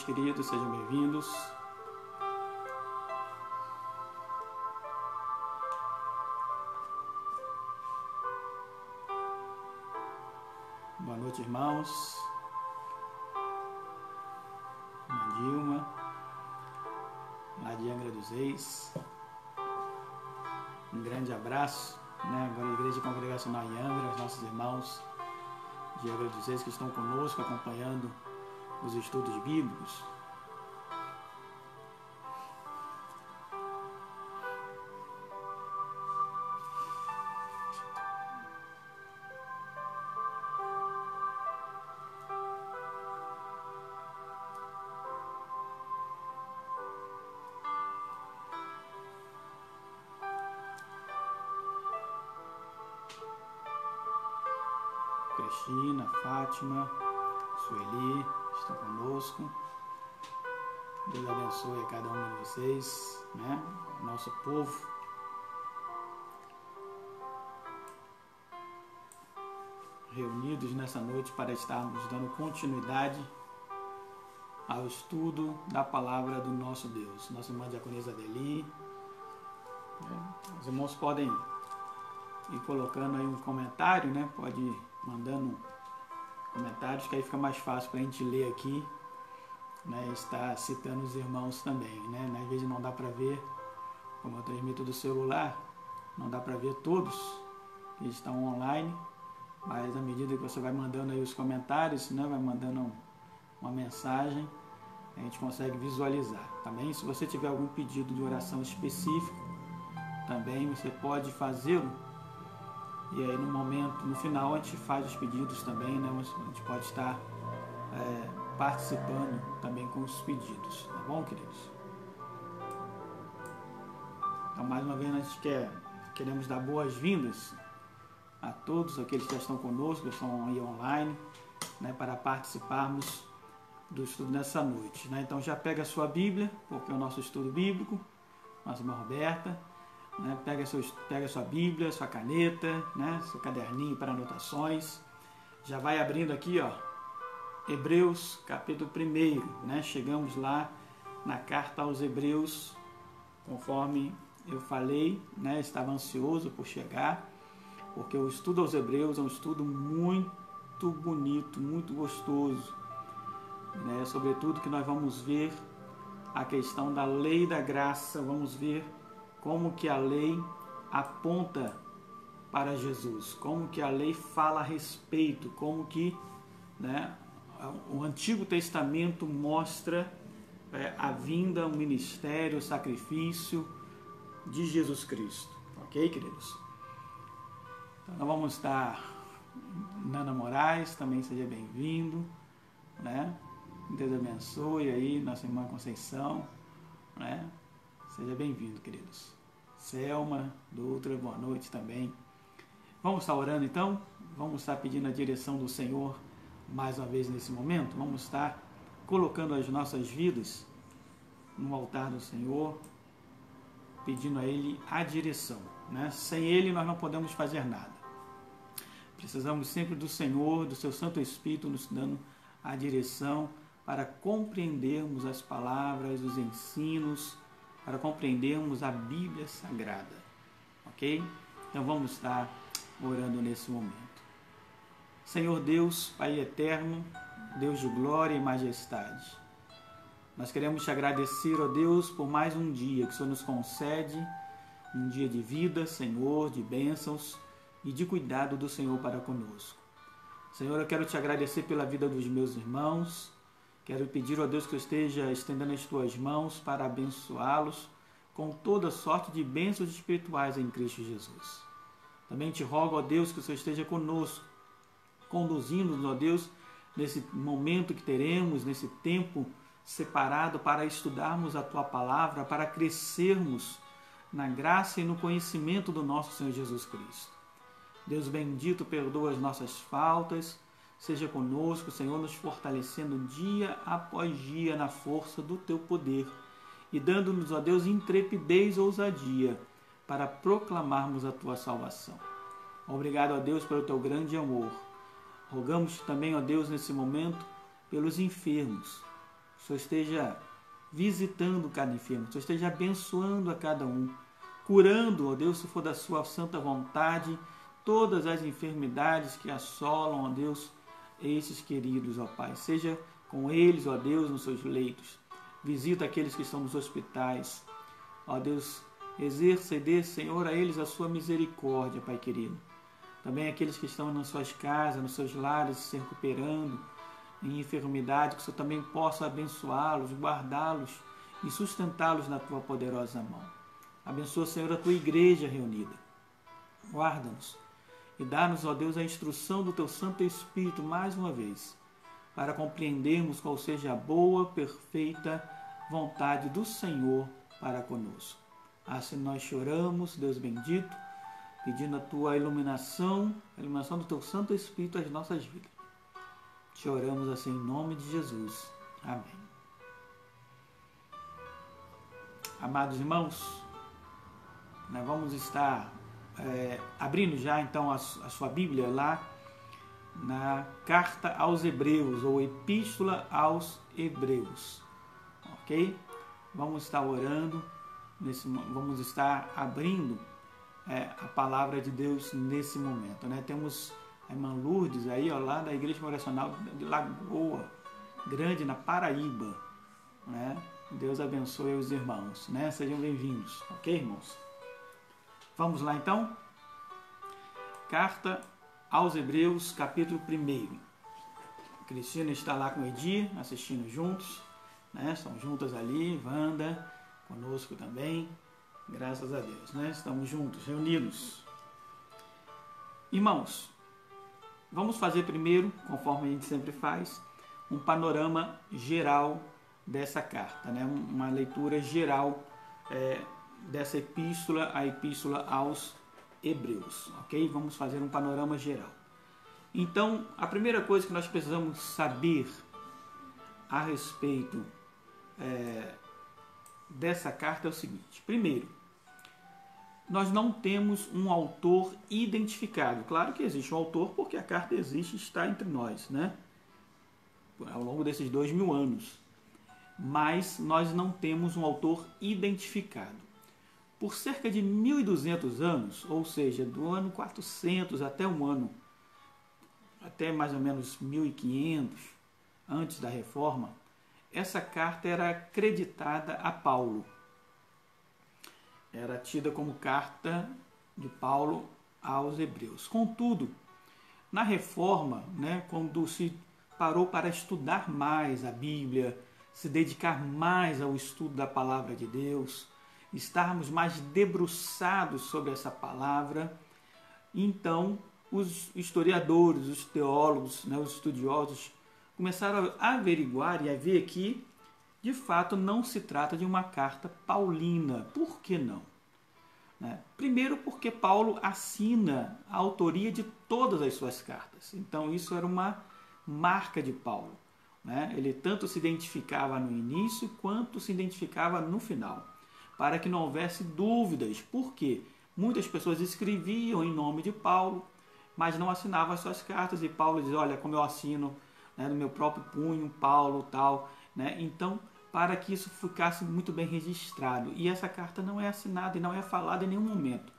noite, queridos, sejam bem-vindos. Boa noite, irmãos. Dilma, lá de Angra dos Reis. Um grande abraço, Agora a Igreja Congregacional em Angra, os nossos irmãos de Angra dos Reis que estão conosco acompanhando os estudos bíblicos. Cristina, Fátima, Sueli estão conosco. Deus abençoe a cada um de vocês, Nosso povo. Reunidos nessa noite para estarmos dando continuidade ao estudo da palavra do nosso Deus. Nossa irmã diaconisa Adeli. Os irmãos podem ir colocando aí um comentário, Pode ir mandando comentários, que aí fica mais fácil para a gente ler aqui, estar citando os irmãos também, Às vezes não dá para ver, como eu transmito do celular, não dá para ver todos que estão online, mas à medida que você vai mandando aí os comentários, vai mandando uma mensagem, a gente consegue visualizar. Também, se você tiver algum pedido de oração específico, também você pode fazê-lo. E aí no final a gente faz os pedidos também, A gente pode estar participando também com os pedidos, tá bom, queridos? Então, mais uma vez, nós queremos dar boas-vindas a todos aqueles que já estão conosco, que estão aí online, para participarmos do estudo nessa noite, Então já pega a sua Bíblia, porque é o nosso estudo bíblico, nossa irmã Roberta. Pega a sua Bíblia, sua caneta, seu caderninho para anotações. Já vai abrindo aqui, Hebreus capítulo 1, Chegamos lá na carta aos Hebreus, conforme eu falei, Estava ansioso por chegar, porque o estudo aos Hebreus é um estudo muito bonito, muito gostoso, Sobretudo que nós vamos ver a questão da lei da graça, vamos ver como que a lei aponta para Jesus, como que a lei fala a respeito, como que o Antigo Testamento mostra a vinda, o ministério, o sacrifício de Jesus Cristo. Ok, queridos? Então, nós vamos estar... Nana Moraes, também seja bem-vindo, Deus abençoe aí, nossa irmã Conceição, Seja bem-vindo, queridos. Selma, Dutra, boa noite também. Vamos estar orando então? Vamos estar pedindo a direção do Senhor mais uma vez nesse momento? Vamos estar colocando as nossas vidas no altar do Senhor, pedindo a Ele a direção, Sem Ele nós não podemos fazer nada. Precisamos sempre do Senhor, do Seu Santo Espírito nos dando a direção para compreendermos as palavras, os ensinos, para compreendermos a Bíblia Sagrada, ok? Então vamos estar orando nesse momento. Senhor Deus, Pai eterno, Deus de glória e majestade, nós queremos te agradecer, ó Deus, por mais um dia que o Senhor nos concede, um dia de vida, Senhor, de bênçãos e de cuidado do Senhor para conosco. Senhor, eu quero te agradecer pela vida dos meus irmãos. Quero pedir, ó Deus, que eu esteja estendendo as tuas mãos para abençoá-los com toda sorte de bênçãos espirituais em Cristo Jesus. Também te rogo, ó Deus, que o Senhor esteja conosco, conduzindo-nos, ó Deus, nesse momento que teremos, nesse tempo separado para estudarmos a tua palavra, para crescermos na graça e no conhecimento do nosso Senhor Jesus Cristo. Deus bendito, perdoa as nossas faltas. Seja conosco, Senhor, nos fortalecendo dia após dia na força do Teu poder e dando-nos, ó Deus, intrepidez e ousadia para proclamarmos a Tua salvação. Obrigado, ó Deus, pelo Teu grande amor. Rogamos também, ó Deus, nesse momento, pelos enfermos, o Senhor esteja visitando cada enfermo, que o Senhor esteja abençoando a cada um, curando, ó Deus, se for da sua santa vontade, todas as enfermidades que assolam, ó Deus, esses queridos, ó Pai. Seja com eles, ó Deus, nos seus leitos. Visita aqueles que estão nos hospitais. Ó Deus, exerça e dê, Senhor, a eles a sua misericórdia, Pai querido. Também aqueles que estão nas suas casas, nos seus lares, se recuperando em enfermidade, que o Senhor também possa abençoá-los, guardá-los e sustentá-los na tua poderosa mão. Abençoa, Senhor, a tua igreja reunida. Guarda-nos e dá-nos, ó Deus, a instrução do teu Santo Espírito mais uma vez, para compreendermos qual seja a boa, perfeita vontade do Senhor para conosco. Assim nós choramos, Deus bendito, pedindo a tua iluminação, a iluminação do teu Santo Espírito às nossas vidas. Te oramos assim em nome de Jesus. Amém. Amados irmãos, nós vamos estar abrindo já então a sua Bíblia lá na Carta aos Hebreus, ou Epístola aos Hebreus, ok? Vamos estar orando, vamos estar abrindo a palavra de Deus nesse momento, né? Temos a irmã Lourdes aí, ó, lá da Igreja Congregacional de Lagoa Grande, na Paraíba, né? Deus abençoe os irmãos, né? Sejam bem-vindos, ok, irmãos? Vamos lá então? Carta aos Hebreus, capítulo 1. Cristina está lá com o Edir, assistindo juntos, né? Estão juntas ali, Wanda, conosco também, graças a Deus, né? Estamos juntos, reunidos. Irmãos, vamos fazer primeiro, conforme a gente sempre faz, um panorama geral dessa carta, né? Uma leitura geral dessa epístola, a epístola aos Hebreus, ok? Vamos fazer um panorama geral. Então, a primeira coisa que nós precisamos saber a respeito dessa carta é o seguinte. Primeiro, nós não temos um autor identificado. Claro que existe um autor porque a carta existe e está entre nós, né? Ao longo desses 2000 anos. Mas nós não temos um autor identificado. Por cerca de 1200 anos, ou seja, do ano 400 até até mais ou menos 1500, antes da Reforma, essa carta era acreditada a Paulo. Era tida como carta de Paulo aos Hebreus. Contudo, na Reforma, né, quando se parou para estudar mais a Bíblia, se dedicar mais ao estudo da Palavra de Deus, estarmos mais debruçados sobre essa palavra, então os historiadores, os teólogos, né, os estudiosos começaram a averiguar e a ver que, de fato, não se trata de uma carta paulina. Por que não? Primeiro porque Paulo assina a autoria de todas as suas cartas. Então isso era uma marca de Paulo, né? Ele tanto se identificava no início quanto se identificava no final, para que não houvesse dúvidas. Por quê? Muitas pessoas escreviam em nome de Paulo, mas não assinavam as suas cartas, e Paulo diz, olha, como eu assino, né, no meu próprio punho, Paulo, tal, né? Então, para que isso ficasse muito bem registrado. E essa carta não é assinada e não é falada em nenhum momento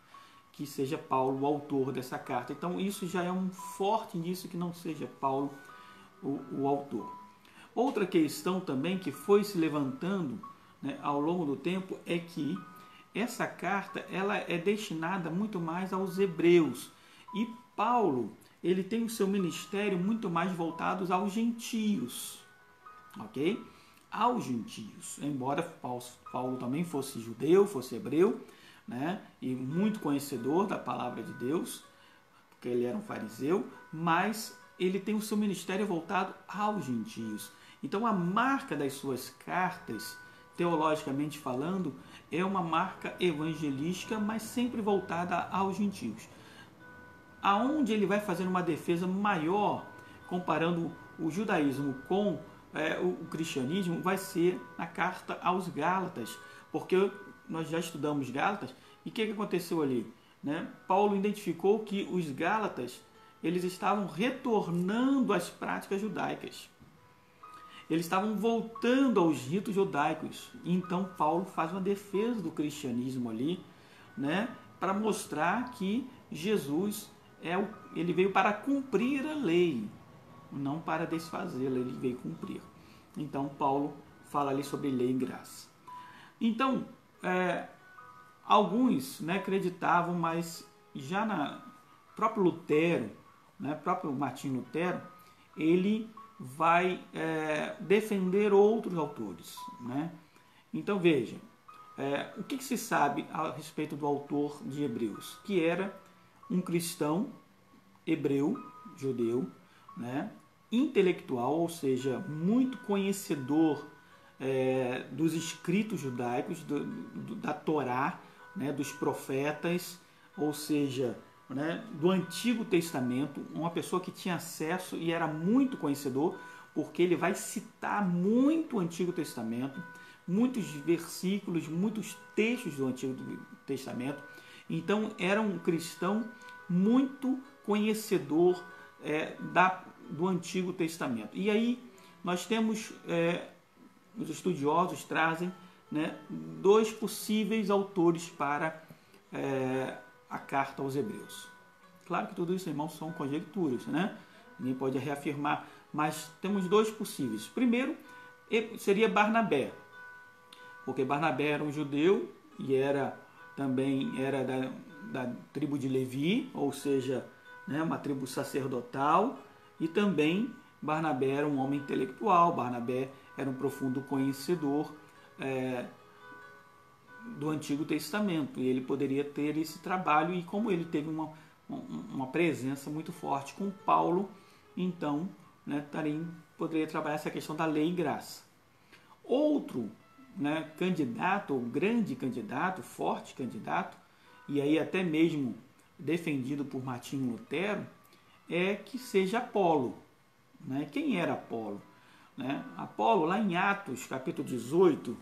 que seja Paulo o autor dessa carta. Então, isso já é um forte indício que não seja Paulo o autor. Outra questão também que foi se levantando, né, ao longo do tempo é que essa carta ela é destinada muito mais aos hebreus. E Paulo, ele tem o seu ministério muito mais voltado aos gentios, ok? Aos gentios, embora Paulo também fosse judeu, fosse hebreu, né? E muito conhecedor da palavra de Deus, porque ele era um fariseu, mas ele tem o seu ministério voltado aos gentios. Então a marca das suas cartas, teologicamente falando, é uma marca evangelística, mas sempre voltada aos gentios. Aonde ele vai fazer uma defesa maior, comparando o judaísmo com o cristianismo, vai ser na carta aos Gálatas, porque nós já estudamos Gálatas, e o que aconteceu ali? Né? Paulo identificou que os Gálatas eles estavam retornando às práticas judaicas. eles estavam voltando aos ritos judaicos. Então Paulo faz uma defesa do cristianismo ali, né, para mostrar que Jesus ele veio para cumprir a lei, não para desfazê-la, ele veio cumprir. Então Paulo fala ali sobre lei e graça. Então, alguns, né, acreditavam, mas já próprio Lutero, né, próprio Martinho Lutero, ele vai defender outros autores, né? Então veja, o que se sabe a respeito do autor de Hebreus? Que era um cristão hebreu, judeu, né, intelectual, ou seja, muito conhecedor dos escritos judaicos, da Torá, né, dos profetas, ou seja, né, do Antigo Testamento, uma pessoa que tinha acesso e era muito conhecedor, porque ele vai citar muito o Antigo Testamento, muitos versículos, muitos textos do Antigo Testamento. Então era um cristão muito conhecedor do Antigo Testamento. E aí nós temos, os estudiosos trazem, né, 2 possíveis autores para a carta aos Hebreus. Claro que tudo isso, irmãos, são conjecturas, né? Ninguém pode reafirmar, mas temos 2 possíveis. Primeiro seria Barnabé, porque Barnabé era um judeu e também era da tribo de Levi, ou seja, né, uma tribo sacerdotal, e também Barnabé era um homem intelectual, Barnabé era um profundo conhecedor do Antigo Testamento, e ele poderia ter esse trabalho, e como ele teve uma presença muito forte com Paulo, então, né, poderia trabalhar essa questão da lei e graça. Outro, né, candidato, ou grande candidato, forte candidato, e aí até mesmo defendido por Martinho Lutero, que seja Apolo. Né? Quem era Apolo? Né? Apolo, lá em Atos, capítulo 18,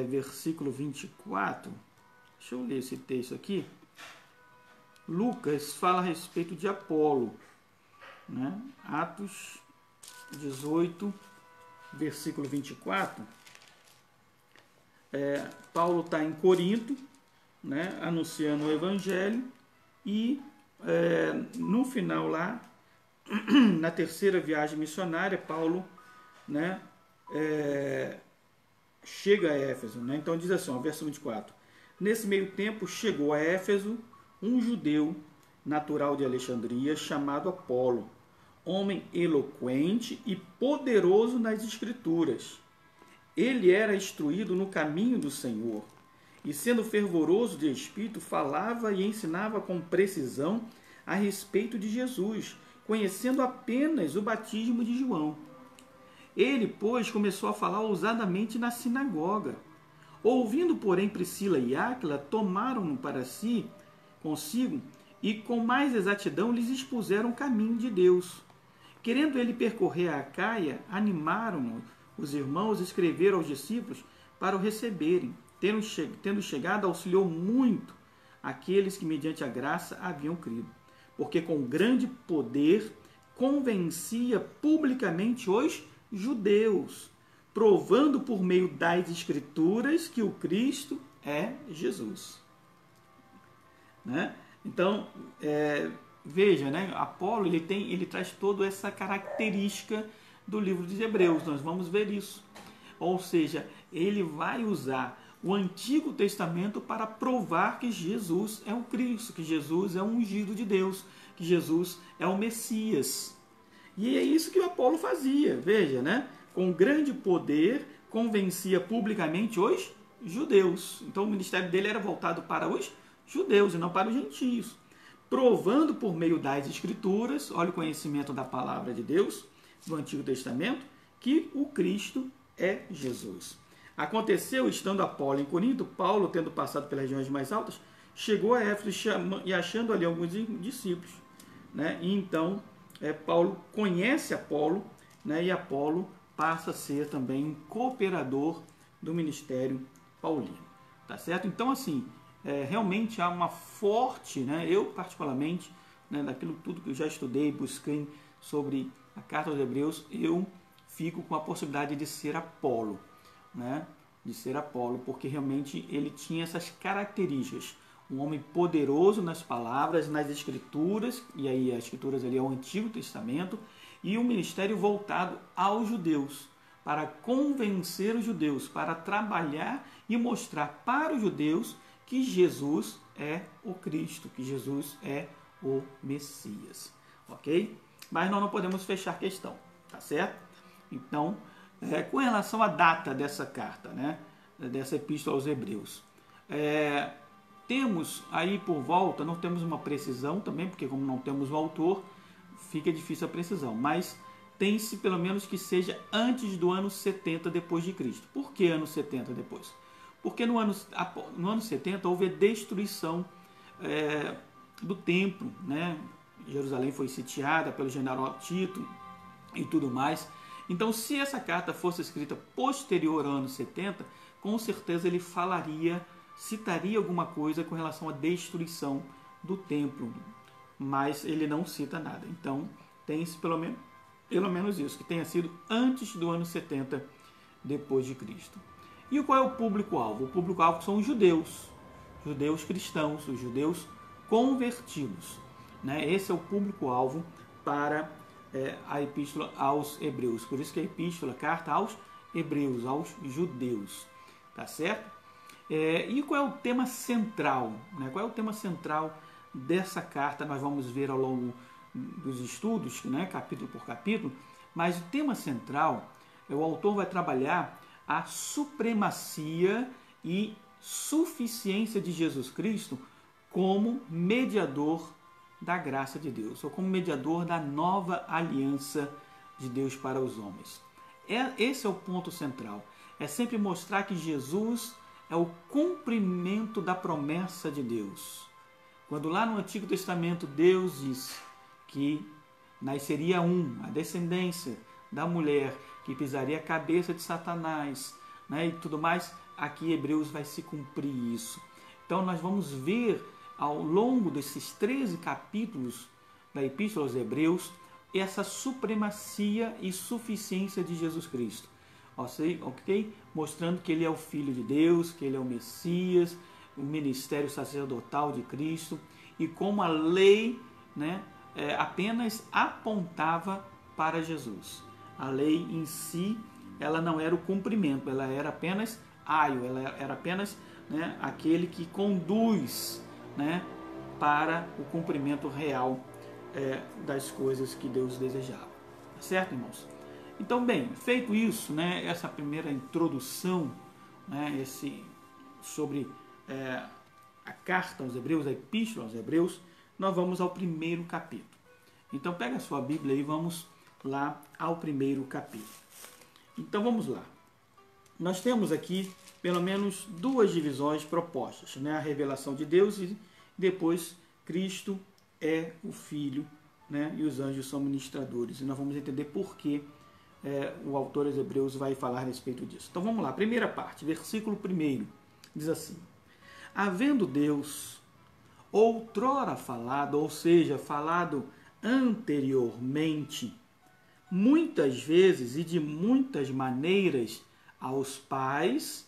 versículo 24, deixa eu ler esse texto aqui. Lucas fala a respeito de Apolo. Né? Atos 18, versículo 24. Paulo está em Corinto, né, anunciando o Evangelho, e no final lá, na terceira viagem missionária, Paulo, né, chega a Éfeso. Né? Então diz assim, verso 24. Nesse meio tempo chegou a Éfeso um judeu natural de Alexandria, chamado Apolo, homem eloquente e poderoso nas Escrituras. Ele era instruído no caminho do Senhor, e sendo fervoroso de espírito, falava e ensinava com precisão a respeito de Jesus, conhecendo apenas o batismo de João. Ele, pois, começou a falar ousadamente na sinagoga. Ouvindo, porém, Priscila e Áquila, tomaram-no para si, consigo, e com mais exatidão lhes expuseram o caminho de Deus. Querendo ele percorrer a Acaia, animaram-no os irmãos e escreveram aos discípulos para o receberem. Tendo chegado, auxiliou muito aqueles que, mediante a graça, haviam crido, porque com grande poder convencia publicamente os judeus, provando por meio das Escrituras que o Cristo é Jesus. Né? Então, veja, né? Apolo ele traz toda essa característica do livro de Hebreus. Nós vamos ver isso. Ou seja, ele vai usar o Antigo Testamento para provar que Jesus é o Cristo, que Jesus é o ungido de Deus, que Jesus é o Messias. E é isso que o Apolo fazia, veja, né? Com grande poder, convencia publicamente os judeus. Então o ministério dele era voltado para os judeus e não para os gentios, provando por meio das Escrituras, olha o conhecimento da palavra de Deus, do Antigo Testamento, que o Cristo é Jesus. Aconteceu, estando Apolo em Corinto, Paulo, tendo passado pelas regiões mais altas, chegou a Éfeso e achando ali alguns discípulos. Né? E então, Paulo conhece Apolo, né? E Apolo passa a ser também um cooperador do ministério paulino. Tá certo? Então, assim, realmente há uma forte, né? Eu particularmente, né, daquilo tudo que eu já estudei, busquei sobre a Carta aos Hebreus, eu fico com a possibilidade de ser Apolo, né? De ser Apolo, porque realmente ele tinha essas características. Um homem poderoso nas palavras, nas escrituras, e aí as escrituras ali é o Antigo Testamento, e um ministério voltado aos judeus, para convencer os judeus, para trabalhar e mostrar para os judeus que Jesus é o Cristo, que Jesus é o Messias, ok? Mas nós não podemos fechar a questão, tá certo? Então, com relação à data dessa carta, né, dessa epístola aos Hebreus, temos aí por volta, não temos uma precisão também, porque como não temos o autor, fica difícil a precisão, mas tem-se pelo menos que seja antes do ano 70 depois de Cristo. Por que ano 70 depois? Porque no ano 70 houve a destruição do templo, né? Jerusalém foi sitiada pelo general Tito e tudo mais. Então, se essa carta fosse escrita posterior ao ano 70, com certeza ele citaria alguma coisa com relação à destruição do templo, mas ele não cita nada. Então, tem-se pelo menos isso, que tenha sido antes do ano 70 depois de Cristo. E qual é o público-alvo? O público-alvo são os judeus cristãos, os judeus convertidos, né? Esse é o público-alvo para a epístola aos Hebreus. Por isso que a epístola, carta aos Hebreus, aos judeus, tá certo? E qual é o tema central? Né? Qual é o tema central dessa carta? Nós vamos ver ao longo dos estudos, né? Capítulo por capítulo, mas o tema central, o autor vai trabalhar a supremacia e suficiência de Jesus Cristo como mediador da graça de Deus, ou como mediador da nova aliança de Deus para os homens. Esse é o ponto central. É sempre mostrar que Jesus é o cumprimento da promessa de Deus. Quando lá no Antigo Testamento Deus diz que nasceria a descendência da mulher, que pisaria a cabeça de Satanás, né, e tudo mais, aqui em Hebreus vai se cumprir isso. Então nós vamos ver ao longo desses 13 capítulos da Epístola aos Hebreus essa supremacia e suficiência de Jesus Cristo. Ok? Mostrando que ele é o Filho de Deus, que ele é o Messias, o ministério sacerdotal de Cristo, e como a lei, né, apenas apontava para Jesus. A lei em si, ela não era o cumprimento, ela era apenas ela era apenas, né, aquele que conduz, né, para o cumprimento real das coisas que Deus desejava. Tá certo, irmãos? Então, bem, feito isso, né, essa primeira introdução, né, sobre a carta aos Hebreus, a epístola aos Hebreus, nós vamos ao primeiro capítulo. Então, pega a sua Bíblia e vamos lá ao primeiro capítulo. Então, vamos lá. Nós temos aqui pelo menos duas divisões propostas, né? A revelação de Deus e depois Cristo é o Filho, né? E os anjos são ministradores. E nós vamos entender por que o autor aos Hebreus vai falar a respeito disso. Então vamos lá, primeira parte, versículo 1, diz assim: havendo Deus outrora falado, ou seja, falado anteriormente, muitas vezes e de muitas maneiras aos pais,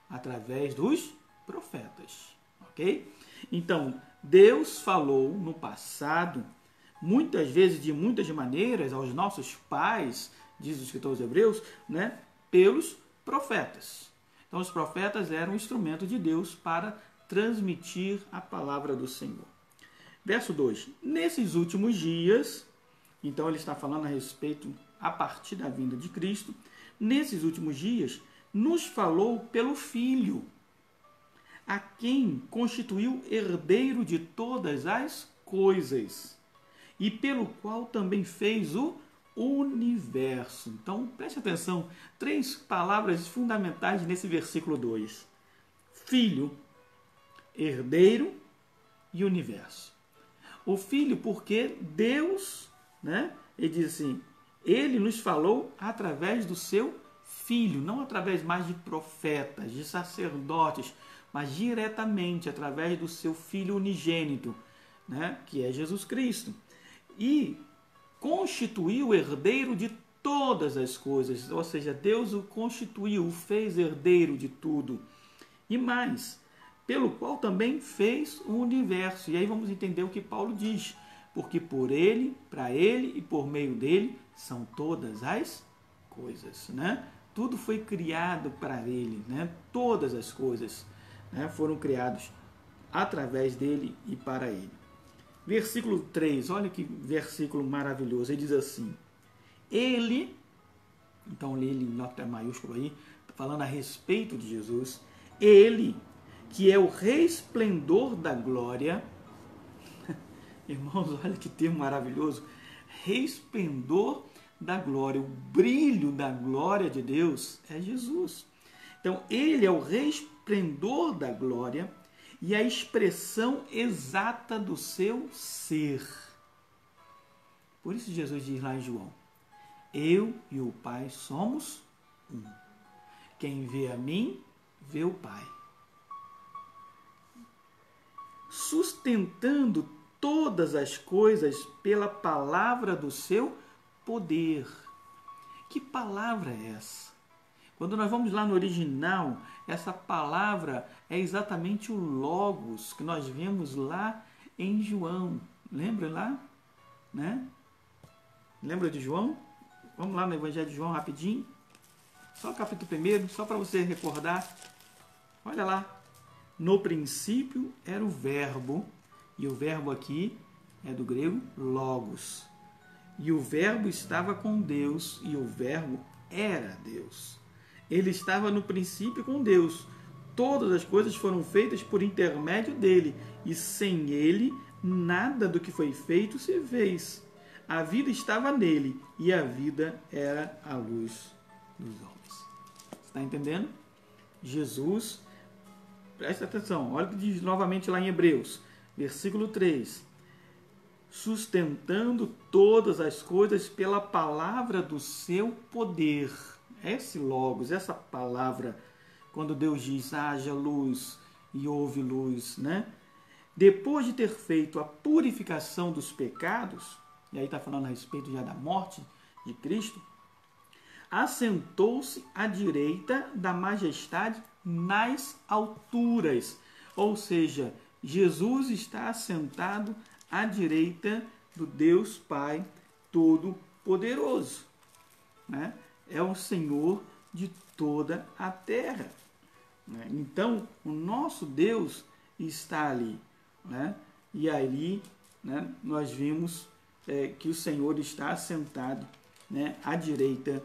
através dos profetas, ok? Então, Deus falou no passado, muitas vezes de muitas maneiras aos nossos pais, diz o escritor aos Hebreus, né, pelos profetas. Então, os profetas eram um instrumento de Deus para transmitir a palavra do Senhor. Verso 2. Nesses últimos dias, então ele está falando a respeito a partir da vinda de Cristo, nesses últimos dias, nos falou pelo Filho, a quem constituiu herdeiro de todas as coisas, e pelo qual também fez o universo. Então, preste atenção, 3 palavras fundamentais nesse versículo 2. Filho, herdeiro e universo. O Filho, porque Deus, né, ele diz assim, ele nos falou através do seu Filho, não através mais de profetas, de sacerdotes, mas diretamente através do seu Filho unigênito, né, que é Jesus Cristo. E constituiu o herdeiro de todas as coisas, ou seja, Deus o constituiu, o fez herdeiro de tudo. E mais, pelo qual também fez o universo. E aí vamos entender o que Paulo diz. Porque por ele, para ele e por meio dele são todas as coisas, né? Tudo foi criado para ele, né? Todas as coisas, né, foram criadas através dele e para ele. Versículo 3, olha que versículo maravilhoso. Ele diz assim: ele, então ele em nota maiúsculo aí, falando a respeito de Jesus, ele que é o resplendor da glória. Irmãos, olha que termo maravilhoso. Resplendor da glória, o brilho da glória de Deus é Jesus. Então, ele é o resplendor da glória e a expressão exata do seu ser. Por isso Jesus diz lá em João: eu e o Pai somos um. Quem vê a mim, vê o Pai. Sustentando todas as coisas pela palavra do seu poder. Que palavra é essa? Quando nós vamos lá no original, essa palavra é exatamente o Logos, que nós vemos lá em João. Lembra lá? Né? Lembra de João? Vamos lá no Evangelho de João rapidinho. Só o capítulo 1, só para você recordar. Olha lá. No princípio era o verbo, e o verbo aqui é do grego logos. E o verbo estava com Deus, e o verbo era Deus. Ele estava no princípio com Deus. Todas as coisas foram feitas por intermédio dele, e sem ele, nada do que foi feito se fez. A vida estava nele, e a vida era a luz dos homens. Você está entendendo? Jesus, presta atenção, olha o que diz novamente lá em Hebreus, versículo 3. Sustentando todas as coisas pela palavra do seu poder. Esse logos, essa palavra, quando Deus diz, haja luz e houve luz, né? Depois de ter feito a purificação dos pecados, e aí está falando a respeito já da morte de Cristo, assentou-se à direita da majestade nas alturas. Ou seja, Jesus está assentado à direita do Deus Pai Todo-Poderoso, né? É o Senhor de toda a terra, né? Então, o nosso Deus está ali, né? E ali, né, nós vimos que o Senhor está assentado, né, à direita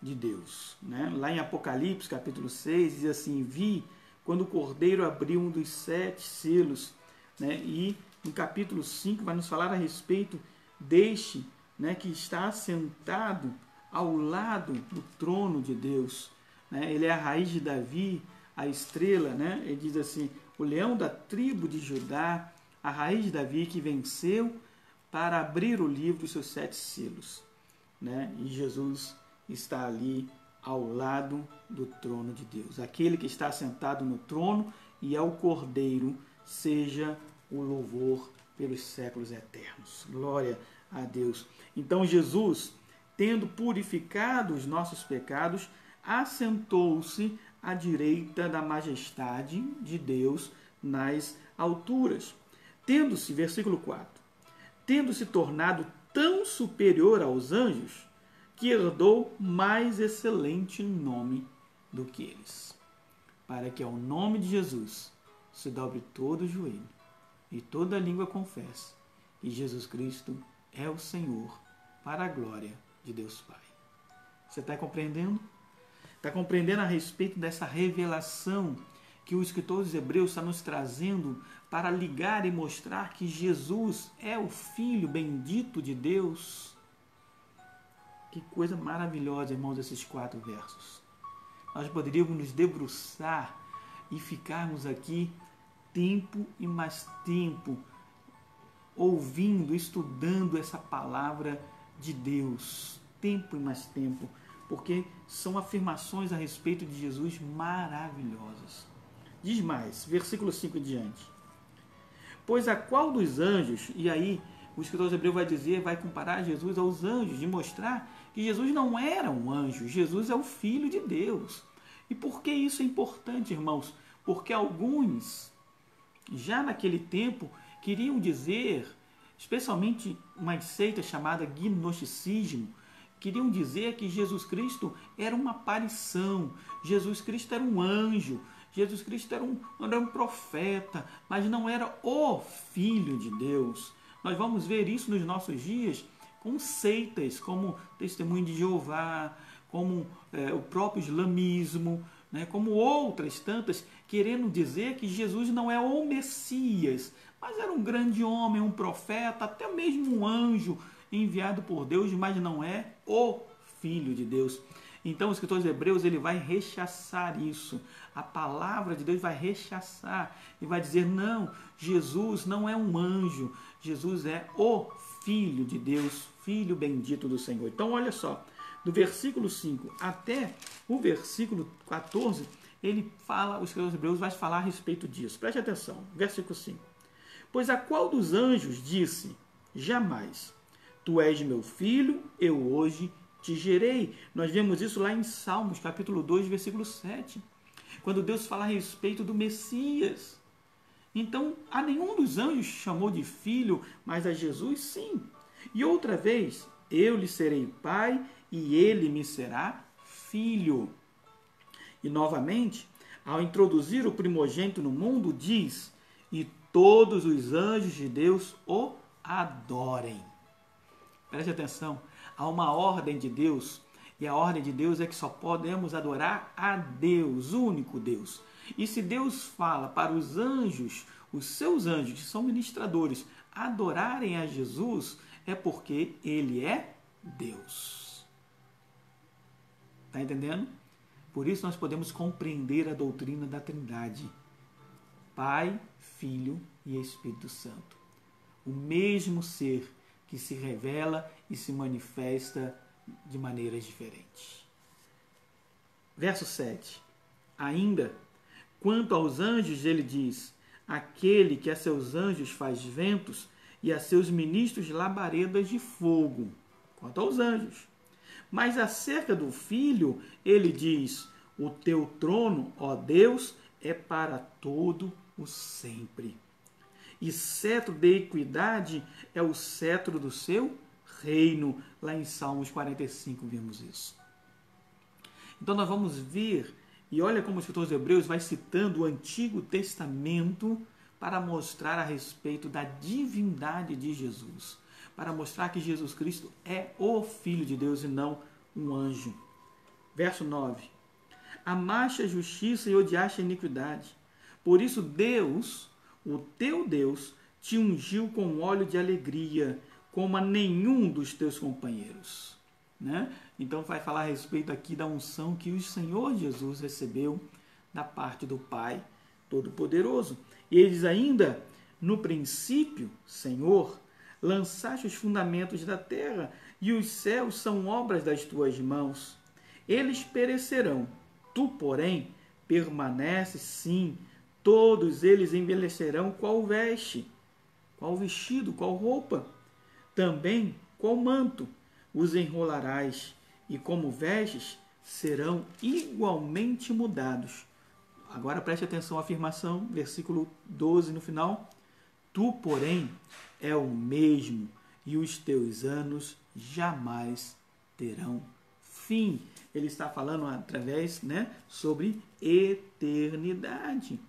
de Deus, né? Lá em Apocalipse, capítulo 6, diz assim: vi quando o Cordeiro abriu um dos 7 selos, né? E no capítulo 5 vai nos falar a respeito deste, né, que está assentado ao lado do trono de Deus, né? Ele é a raiz de Davi, a estrela, né? Ele diz assim: o leão da tribo de Judá, a raiz de Davi que venceu para abrir o livro dos seus 7 selos, né? E Jesus está ali ao lado do trono de Deus. Aquele que está sentado no trono e é o Cordeiro, seja o louvor pelos séculos eternos. Glória a Deus. Então Jesus, tendo purificado os nossos pecados, assentou-se à direita da majestade de Deus nas alturas. Tendo-se, versículo 4, tendo-se tornado tão superior aos anjos, que herdou mais excelente nome do que eles, para que ao nome de Jesus se dobre todo o joelho e toda língua confesse que Jesus Cristo é o Senhor, para a glória de Deus Pai. Você está compreendendo? Está compreendendo a respeito dessa revelação que o escritor dos Hebreus está nos trazendo para ligar e mostrar que Jesus é o Filho bendito de Deus? Que coisa maravilhosa, irmãos, esses 4 versos. Nós poderíamos nos debruçar e ficarmos aqui tempo e mais tempo ouvindo, estudando essa palavra de Deus. Tempo e mais tempo, porque são afirmações a respeito de Jesus maravilhosas. Diz mais, versículo 5 em diante. Pois a qual dos anjos, e aí o escritor hebreu vai dizer, vai comparar Jesus aos anjos, de mostrar que Jesus não era um anjo, Jesus é o Filho de Deus. E por que isso é importante, irmãos? Porque alguns, já naquele tempo, queriam dizer, especialmente uma seita chamada gnosticismo, queriam dizer que Jesus Cristo era uma aparição, Jesus Cristo era um anjo, Jesus Cristo era um profeta, mas não era o Filho de Deus. Nós vamos ver isso nos nossos dias com seitas como Testemunho de Jeová, como o próprio islamismo, né, como outras tantas, querendo dizer que Jesus não é o Messias, mas era um grande homem, um profeta, até mesmo um anjo enviado por Deus, mas não é o Filho de Deus. Então o escritor de Hebreus ele vai rechaçar isso. A palavra de Deus vai rechaçar e vai dizer, não, Jesus não é um anjo, Jesus é o Filho de Deus, Filho bendito do Senhor. Então olha só, do versículo 5 até o versículo 14, ele fala, o escritor de Hebreus vai falar a respeito disso. Preste atenção, versículo 5. Pois a qual dos anjos disse, jamais, tu és meu filho, eu hoje te gerei. Nós vemos isso lá em Salmos, capítulo 2, versículo 7. Quando Deus fala a respeito do Messias. Então, a nenhum dos anjos chamou de filho, mas a Jesus sim. E outra vez, eu lhe serei pai e ele me será filho. E novamente, ao introduzir o primogênito no mundo, diz, e todos os anjos de Deus o adorem. Preste atenção, há uma ordem de Deus, e a ordem de Deus é que só podemos adorar a Deus, o único Deus. E se Deus fala para os anjos, os seus anjos, que são ministradores, adorarem a Jesus, é porque Ele é Deus. Está entendendo? Por isso nós podemos compreender a doutrina da Trindade. Pai, Filho e Espírito Santo. O mesmo ser que se revela e se manifesta de maneiras diferentes. Verso 7. Ainda, quanto aos anjos, ele diz, aquele que a seus anjos faz ventos e a seus ministros labaredas de fogo. Quanto aos anjos. Mas acerca do Filho, ele diz, o teu trono, ó Deus, é para todo o sempre. E cetro de equidade é o cetro do seu reino. Lá em Salmos 45 vemos isso. Então nós vamos ver, e olha como o escritor dos Hebreus vai citando o Antigo Testamento para mostrar a respeito da divindade de Jesus. Para mostrar que Jesus Cristo é o Filho de Deus e não um anjo. Verso 9. Amaste a justiça e odiaste a iniquidade. Por isso Deus, o teu Deus, te ungiu com óleo de alegria, como a nenhum dos teus companheiros. Né? Então vai falar a respeito aqui da unção que o Senhor Jesus recebeu da parte do Pai Todo-Poderoso. E ele diz ainda, no princípio, Senhor, lançaste os fundamentos da terra, e os céus são obras das tuas mãos. Eles perecerão, tu, porém, permaneces sim. Todos eles envelhecerão qual veste, qual vestido, qual roupa. Também qual manto os enrolarás, e como vestes serão igualmente mudados. Agora preste atenção à afirmação, versículo 12 no final. Tu, porém, é o mesmo, e os teus anos jamais terão fim. Ele está falando através, sobre eternidade.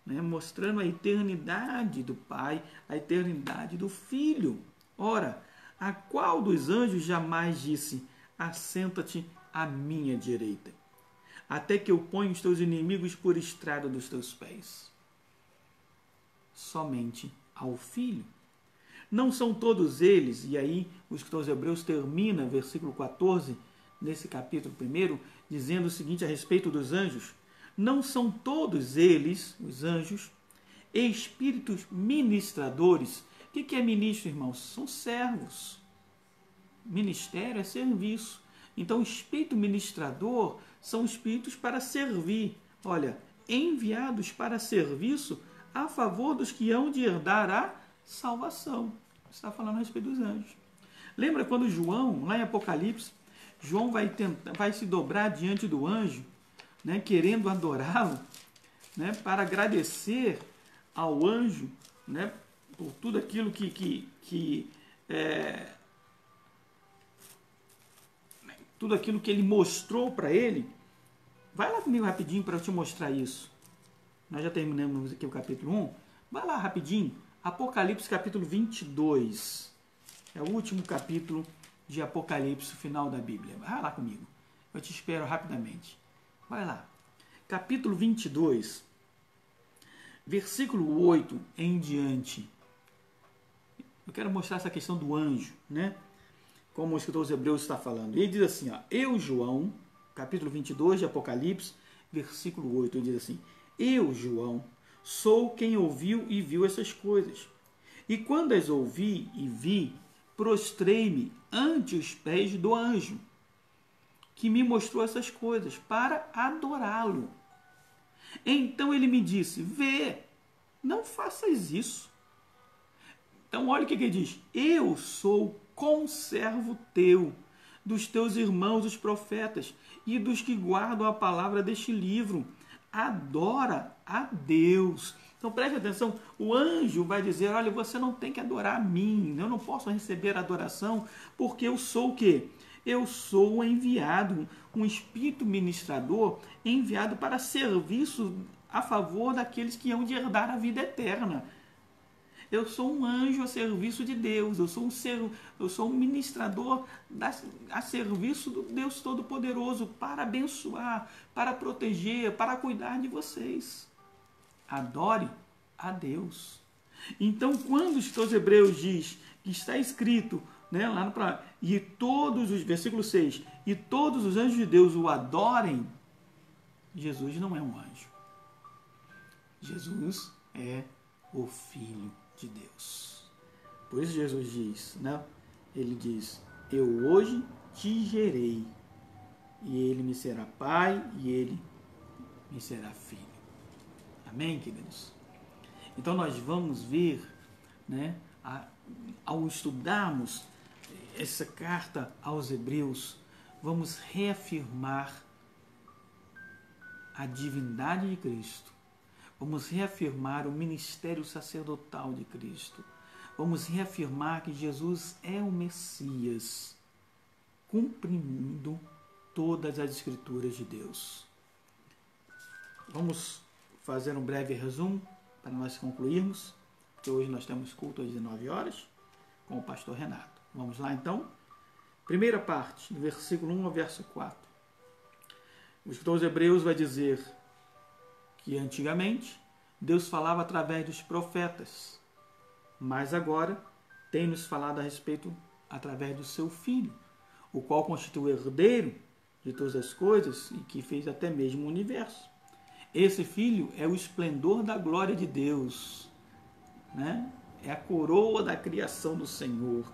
Mostrando a eternidade do Pai, a eternidade do Filho. Ora, a qual dos anjos jamais disse, assenta-te à minha direita, até que eu ponha os teus inimigos por estrada dos teus pés? Somente ao Filho. Não são todos eles, e aí o escritor de Hebreus termina, versículo 14, nesse capítulo 1, dizendo o seguinte a respeito dos anjos, não são todos eles, os anjos, espíritos ministradores. O que é ministro, irmãos? São servos. Ministério é serviço. Então, o espírito ministrador são espíritos para servir. Olha, enviados para serviço a favor dos que hão de herdar a salvação. Está falando a respeito dos anjos. Lembra quando João, lá em Apocalipse, João vai se dobrar diante do anjo, né, querendo adorá-lo, né, para agradecer ao anjo, né, por tudo aquilo tudo aquilo que ele mostrou para ele. Vai lá comigo rapidinho para eu te mostrar isso. Nós já terminamos aqui o capítulo 1. Vai lá rapidinho. Apocalipse capítulo 22. É o último capítulo de Apocalipse, final da Bíblia. Vai lá comigo. Eu te espero rapidamente. Vai lá. Capítulo 22, versículo 8 em diante. Eu quero mostrar essa questão do anjo, né? Como o escritor dos Hebreus está falando. Ele diz assim, ó, eu, João, capítulo 22 de Apocalipse, versículo 8, ele diz assim, eu, João, sou quem ouviu e viu essas coisas. E quando as ouvi e vi, prostrei-me ante os pés do anjo, que me mostrou essas coisas, para adorá-lo. Então ele me disse, vê, não faças isso. Então olha o que ele diz, eu sou conservo teu, dos teus irmãos os profetas, e dos que guardam a palavra deste livro. Adora a Deus. Então preste atenção, o anjo vai dizer, olha, você não tem que adorar a mim, eu não posso receber adoração, porque eu sou o quê? Eu sou o enviado, um espírito ministrador enviado para serviço a favor daqueles que hão de herdar a vida eterna. Eu sou um anjo a serviço de Deus, eu sou um ministrador a serviço do Deus Todo-Poderoso para abençoar, para proteger, para cuidar de vocês. Adore a Deus. Então, quando os Hebreus diz que está escrito, né, lá no e todos os versículo 6, e todos os anjos de Deus o adorem, Jesus não é um anjo. Jesus é o Filho de Deus. Por isso Jesus diz, né? Ele diz, eu hoje te gerei, e ele me será pai, e ele me será filho. Amém, queridos? Então nós vamos ver, né, ao estudarmos essa carta aos Hebreus, vamos reafirmar a divindade de Cristo. Vamos reafirmar o ministério sacerdotal de Cristo. Vamos reafirmar que Jesus é o Messias, cumprindo todas as Escrituras de Deus. Vamos fazer um breve resumo para nós concluirmos, porque hoje nós temos culto às 19 horas com o pastor Renato. Vamos lá então? Primeira parte, do versículo 1 ao verso 4. O escritor dos Hebreus vai dizer que antigamente Deus falava através dos profetas, mas agora tem nos falado a respeito através do seu Filho, o qual constitui o herdeiro de todas as coisas e que fez até mesmo o universo. Esse Filho é o esplendor da glória de Deus, né? É a coroa da criação do Senhor.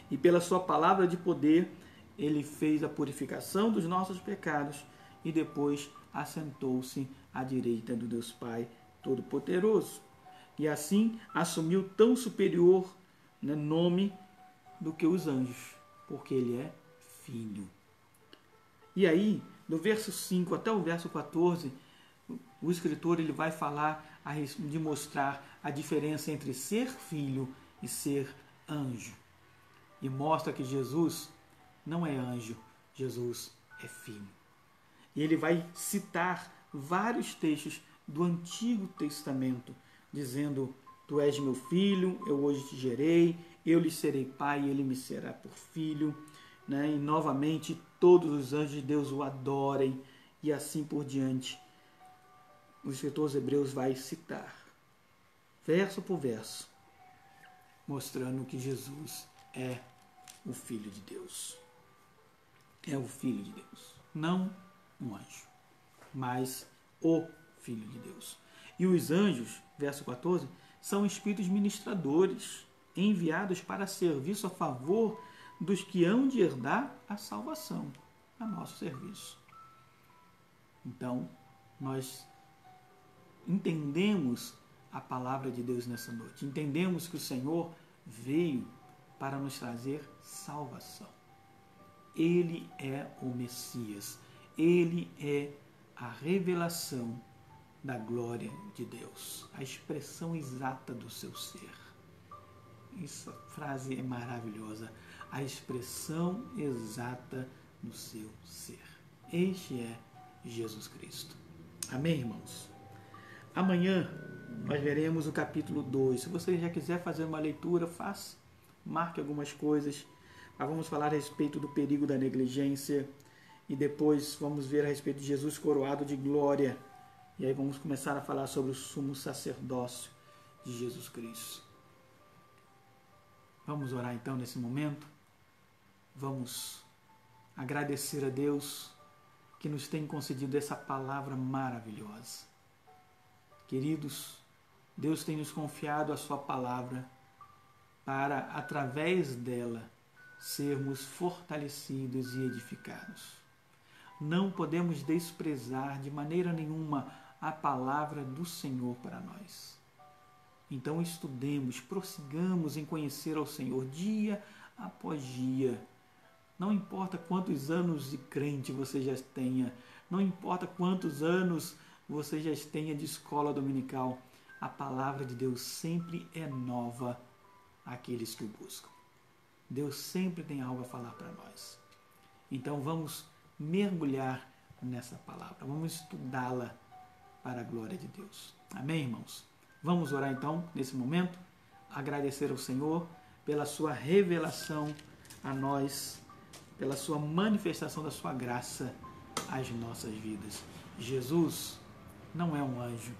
E pela sua palavra de poder, ele fez a purificação dos nossos pecados e depois assentou-se à direita do Deus Pai Todo-Poderoso. E assim assumiu tão superior, né, nome do que os anjos, porque ele é filho. E aí, do verso 5 até o verso 14, o escritor ele vai falar de mostrar a diferença entre ser filho e ser anjo. E mostra que Jesus não é anjo, Jesus é filho. E ele vai citar vários textos do Antigo Testamento, dizendo, tu és meu filho, eu hoje te gerei, eu lhe serei pai e ele me será por filho. Né? E novamente todos os anjos de Deus o adorem e assim por diante. O escritor dos Hebreus vai citar, verso por verso, mostrando que Jesus é o Filho de Deus. É o Filho de Deus. Não um anjo, mas o Filho de Deus. E os anjos, verso 14, são espíritos ministradores, enviados para serviço a favor dos que hão de herdar a salvação, a nosso serviço. Então, nós entendemos a palavra de Deus nessa noite. Entendemos que o Senhor veio para nos trazer salvação. Ele é o Messias. Ele é a revelação da glória de Deus, a expressão exata do seu ser. Essa frase é maravilhosa. A expressão exata do seu ser. Este é Jesus Cristo. Amém, irmãos? Amanhã nós veremos o capítulo 2. Se você já quiser fazer uma leitura, faça. Marque algumas coisas. Mas vamos falar a respeito do perigo da negligência. E depois vamos ver a respeito de Jesus coroado de glória. E aí vamos começar a falar sobre o sumo sacerdócio de Jesus Cristo. Vamos orar então nesse momento. Vamos agradecer a Deus que nos tem concedido essa palavra maravilhosa. Queridos, Deus tem nos confiado a sua palavra para, através dela, sermos fortalecidos e edificados. Não podemos desprezar de maneira nenhuma a palavra do Senhor para nós. Então estudemos, prossigamos em conhecer ao Senhor dia após dia. Não importa quantos anos de crente você já tenha, não importa quantos anos você já tenha de escola dominical, a palavra de Deus sempre é nova àqueles que o buscam. Deus sempre tem algo a falar para nós. Então vamos mergulhar nessa palavra, vamos estudá-la para a glória de Deus. Amém, irmãos? Vamos orar então, nesse momento, agradecer ao Senhor pela sua revelação a nós, pela sua manifestação da sua graça às nossas vidas. Jesus não é um anjo,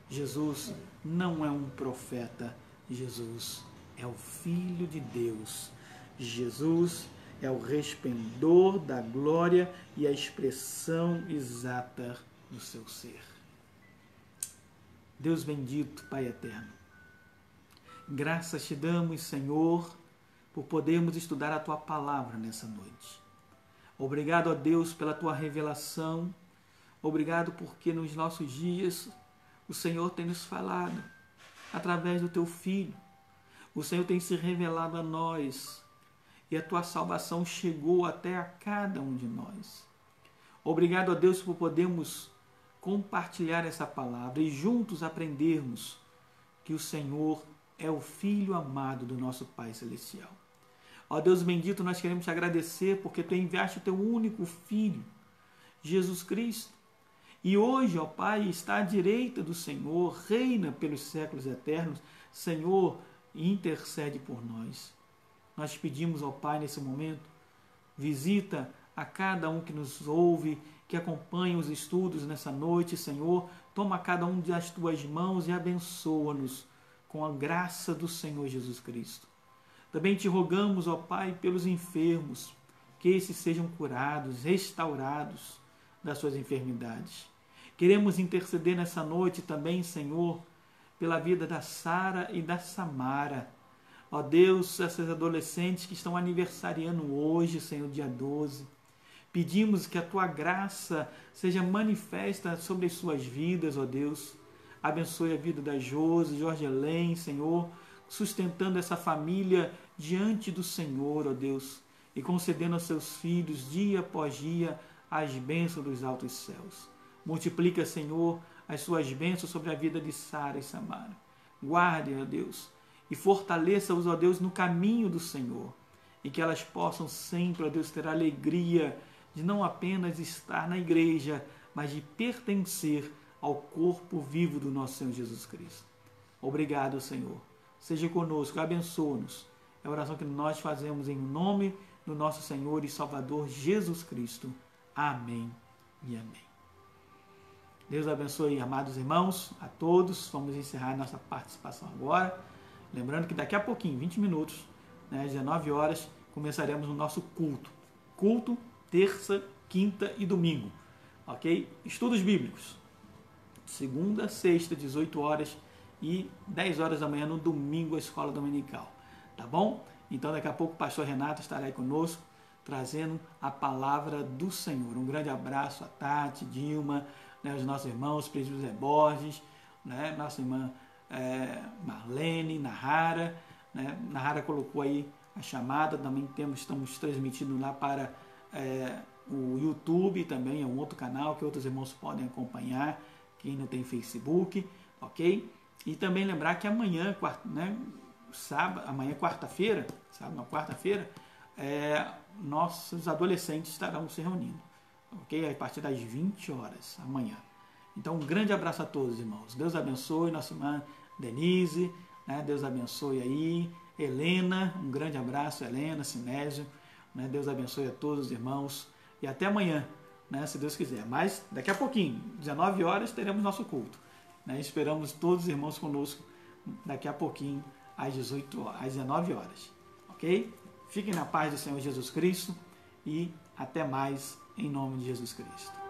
Jesus não é um profeta, Jesus é o Filho de Deus. Jesus é o resplendor da glória e a expressão exata do seu ser. Deus bendito, Pai eterno, graças te damos, Senhor, por podermos estudar a Tua palavra nessa noite. Obrigado a Deus pela Tua revelação, obrigado porque nos nossos dias o Senhor tem nos falado através do Teu Filho. O Senhor tem se revelado a nós e a Tua salvação chegou até a cada um de nós. Obrigado a Deus por podermos compartilhar essa palavra e juntos aprendermos que o Senhor é o Filho amado do nosso Pai Celestial. Ó Deus bendito, nós queremos te agradecer porque Tu enviaste o Teu único Filho, Jesus Cristo. E hoje, ó Pai, está à direita do Senhor, reina pelos séculos eternos. Senhor, intercede por nós. Nós pedimos ao Pai nesse momento, visita a cada um que nos ouve, que acompanha os estudos nessa noite, Senhor. Toma cada um das Tuas mãos e abençoa-nos com a graça do Senhor Jesus Cristo. Também te rogamos, ó Pai, pelos enfermos, que esses sejam curados, restaurados das suas enfermidades. Queremos interceder nessa noite também, Senhor, pela vida da Sara e da Samara. Ó Deus, essas adolescentes que estão aniversariando hoje, Senhor, dia 12. Pedimos que a Tua graça seja manifesta sobre as suas vidas, ó Deus. Abençoe a vida da Josi, Jorge Helene, Senhor, sustentando essa família diante do Senhor, ó Deus, e concedendo aos seus filhos, dia após dia, as bênçãos dos altos céus. Multiplica, Senhor, as suas bênçãos sobre a vida de Sara e Samara. Guarde, ó Deus, e fortaleça-os, ó Deus, no caminho do Senhor, e que elas possam sempre, ó Deus, ter a alegria de não apenas estar na igreja, mas de pertencer ao corpo vivo do nosso Senhor Jesus Cristo. Obrigado, Senhor. Seja conosco, abençoa-nos. É a oração que nós fazemos em nome do nosso Senhor e Salvador Jesus Cristo. Amém e amém. Deus abençoe, amados irmãos, a todos. Vamos encerrar nossa participação agora. Lembrando que daqui a pouquinho, 20 minutos, às 19 horas, começaremos o nosso culto. Culto terça, quinta e domingo, ok? Estudos bíblicos, segunda, sexta, 18 horas e 10 horas da manhã no domingo, a escola dominical, tá bom? Então daqui a pouco o pastor Renato estará aí conosco, trazendo a palavra do Senhor. Um grande abraço a Tati, Dilma, os nossos irmãos, presbítero Zé Borges, nossa irmã Marlene, Nahara, Nahara colocou aí a chamada, também estamos transmitindo lá para O YouTube também é um outro canal que outros irmãos podem acompanhar, quem não tem Facebook, ok? E também lembrar que amanhã, quarta-feira, nossos adolescentes estarão se reunindo, ok? A partir das 20 horas amanhã. Então, um grande abraço a todos, irmãos. Deus abençoe nossa irmã Denise, né? Deus abençoe aí. Helena, um grande abraço, Helena, Sinésio, né? Deus abençoe a todos os irmãos. E até amanhã, né? Se Deus quiser. Mas daqui a pouquinho, 19 horas, teremos nosso culto, né? Esperamos todos os irmãos conosco daqui a pouquinho, às 19 horas. Ok? Fiquem na paz do Senhor Jesus Cristo e até mais, em nome de Jesus Cristo.